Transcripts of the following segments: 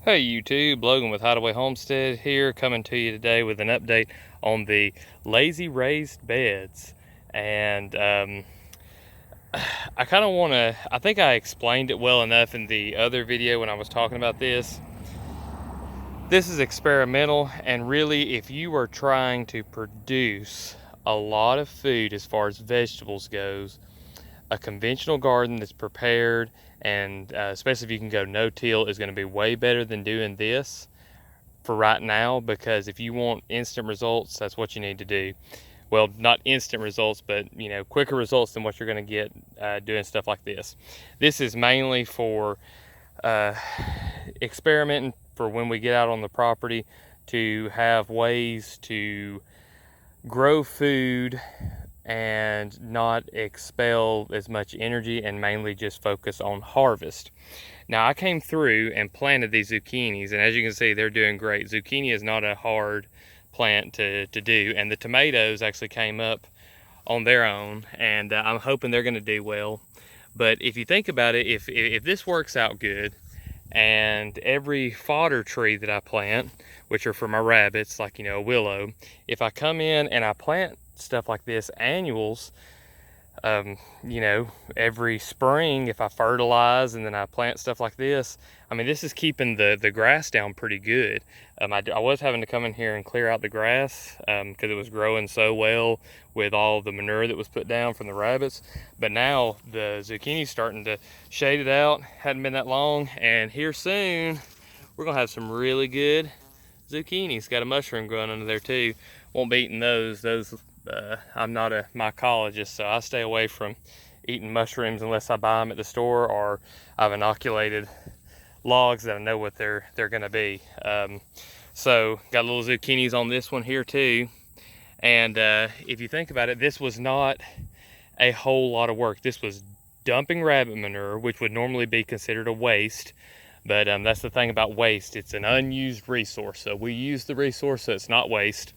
Hey YouTube, Logan with Hideaway Homestead here, coming to you today with an update on the lazy raised beds. And I kind of want to, I think I explained it well enough in the other video when I was talking about this. This is experimental, and really if you are trying to produce a lot of food as far as vegetables goes, a conventional garden that's prepared, and especially if you can go no-till, is going to be way better than doing this for right now, because if you want instant results, that's what you need to do. Well, not instant results, but quicker results than what you're going to get doing stuff like this. This is mainly for experimenting, for when we get out on the property, to have ways to grow food and not expel as much energy, and mainly just focus on harvest. Now, I came through and planted these zucchinis, and as you can see, they're doing great. Zucchini is not a hard plant to do, and the tomatoes actually came up on their own, and I'm hoping they're going to do well. But if you think about it, if this works out good, and every fodder tree that I plant, which are for my rabbits, like a willow, if I come in and I plant stuff like this, annuals, every spring, if I fertilize and then I plant stuff like this, I mean, this is keeping the grass down pretty good. I was having to come in here and clear out the grass because it was growing so well with all the manure that was put down from the rabbits. But now the zucchini's starting to shade it out. Hadn't been that long, and here soon we're gonna have some really good zucchinis. Got a mushroom growing under there too. Won't be eating those. I'm not a mycologist, so I stay away from eating mushrooms unless I buy them at the store, or I've inoculated logs that I know what they're gonna be. So got little zucchinis on this one here too. And if you think about it, this was not a whole lot of work. This was dumping rabbit manure, which would normally be considered a waste. But that's the thing about waste. It's an unused resource. So we use the resource so it's not waste.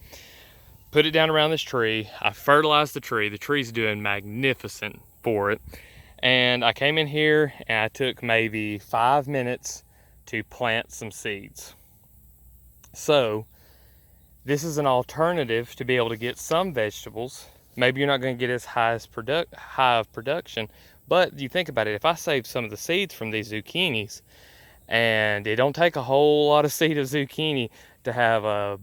Put it down around this tree. I fertilized the tree. The tree's doing magnificent for it. And I came in here and I took maybe 5 minutes to plant some seeds. So this is an alternative to be able to get some vegetables. Maybe you're not going to get as high of production, but you think about it, if I save some of the seeds from these zucchinis, and it don't take a whole lot of seed of zucchini to have a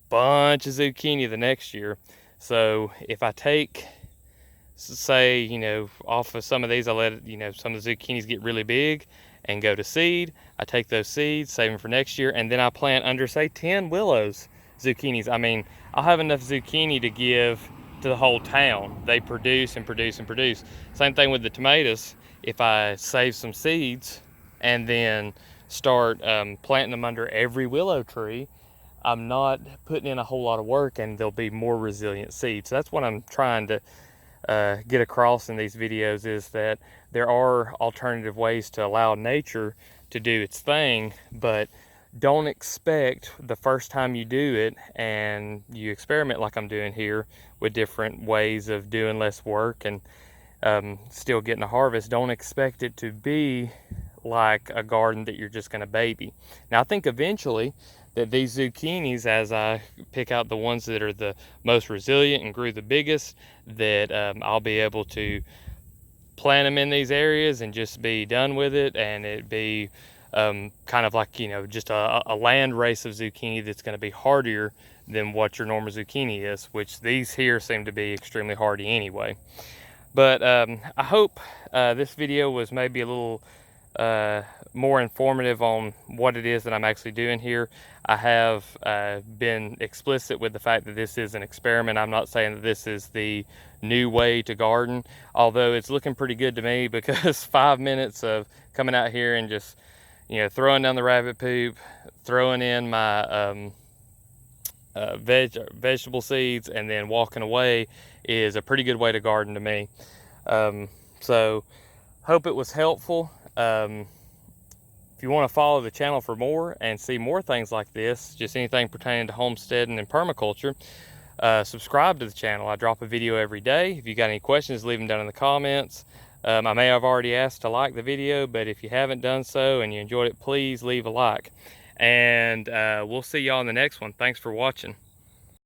bunch of zucchini the next year. So if I take, say, off of some of these, I let some of the zucchinis get really big and go to seed. I take those seeds, save them for next year, and then I plant under, say, 10 willows zucchinis. I mean, I'll have enough zucchini to give to the whole town. They produce and produce and produce. Same thing with the tomatoes. If I save some seeds and then start planting them under every willow tree, I'm not putting in a whole lot of work, and there'll be more resilient seeds. So that's what I'm trying to get across in these videos, is that there are alternative ways to allow nature to do its thing, but don't expect the first time you do it and you experiment like I'm doing here with different ways of doing less work and still getting a harvest, don't expect it to be like a garden that you're just going to baby. Now, I think eventually that these zucchinis, as I pick out the ones that are the most resilient and grew the biggest, that I'll be able to plant them in these areas and just be done with it, and it be kind of like, just a land race of zucchini that's going to be hardier than what your normal zucchini is, which these here seem to be extremely hardy anyway. But I hope this video was maybe a little more informative on what it is that I'm actually doing here. I have been explicit with the fact that this is an experiment. I'm not saying that this is the new way to garden, although it's looking pretty good to me, because 5 minutes of coming out here and just throwing down the rabbit poop, throwing in my vegetable seeds, and then walking away is a pretty good way to garden to me. So hope it was helpful. If you want to follow the channel for more and see more things like this, just anything pertaining to homesteading and permaculture, subscribe to the channel. I drop a video every day. If you got any questions, leave them down in the comments. I may have already asked to like the video, but if you haven't done so and you enjoyed it, please leave a like. and we'll see y'all in the next one. Thanks for watching.